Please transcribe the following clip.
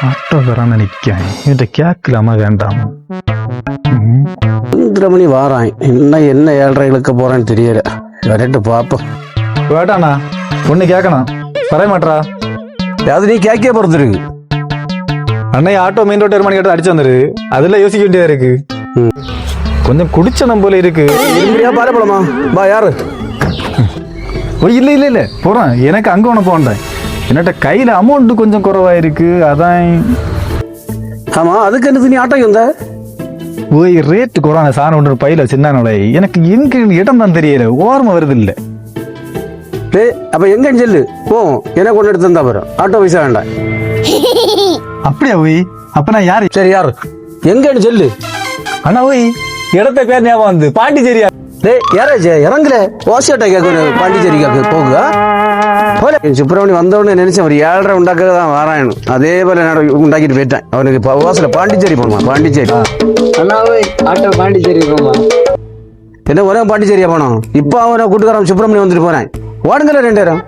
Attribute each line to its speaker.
Speaker 1: ஆட்டோக்காரன் நினைக்கேன் இவன்ட்ட கேட்கலாமா வேண்டாமா?
Speaker 2: 5:30 மணி வாரான். என்ன 7:30 இழுக்க போறான்னு தெரியல. வரட்டு பாப்போம்.
Speaker 1: வேட்டாண்ணா ஒண்ணு கேட்கணும், வர மாட்டா.
Speaker 2: அது நீ கேட்க போறது இருக்கு.
Speaker 1: அண்ணா ஆட்டோ மெயின் ரோட் மணி கேட்டு அடிச்சு வந்துரு, அதெல்லாம் யோசிக்க வேண்டியதா இருக்கு. கொஞ்சம் குடிச்சனம் போல இருக்கு.
Speaker 2: பால போலாமா? பா யாரு?
Speaker 1: ஓ இல்ல இல்ல இல்ல போறேன், எனக்கு அங்க ஒண்ணு போன்றேன். என்னட்ட கையில அமௌண்ட் கொஞ்சம் குறைவா இருக்கு, அதான்.
Speaker 2: ஆமா, அதுக்கு என்ன நீ ஆட்டோக்கு வந்த?
Speaker 1: ஓய் ரேட்டு குறான சாணம் ஒன்று பையில சின்ன எனக்கு எங்க இடம் தான் தெரியல, ஓரமா வருது இல்ல.
Speaker 2: அப்ப எங்க சொல்லு போ, எனக்கு கொண்டு எடுத்து தந்தா போறோம். ஆட்டோ பைசா வேண்டாம்.
Speaker 1: அப்படியா ஓய்? அப்ப நான் யாரு?
Speaker 2: சரி யாரு எங்கன்னு சொல்லு.
Speaker 1: அண்ணா ஓய் இடத்த பேர் ஞாபகம் வந்து பாண்டிச்சேரியா?
Speaker 2: யாராச்சு இறங்குல ஓசியாட்டா கேட்க பாண்டிச்சேரி கேட்க போகுதா? சுப்பிரமணி வந்தவொடனே நினைச்சேன் ஒரு 7:30 உண்டாக்க தான் வாராயணும். அதே போல உண்டாக்கிட்டு போயிட்டேன். அவனுக்கு ஓசில பாண்டிச்சேரி போகணுமா? பாண்டிச்சேரி
Speaker 3: ஆட்டோ பாண்டிச்சேரி போமா?
Speaker 2: என்ன ஒரே பாண்டிச்சேரியா போனோம். இப்ப அவனை கூட்டுக்காரன் சுப்பிரமணி வந்துட்டு போறேன். ஓடுங்கல 2 நேரம்.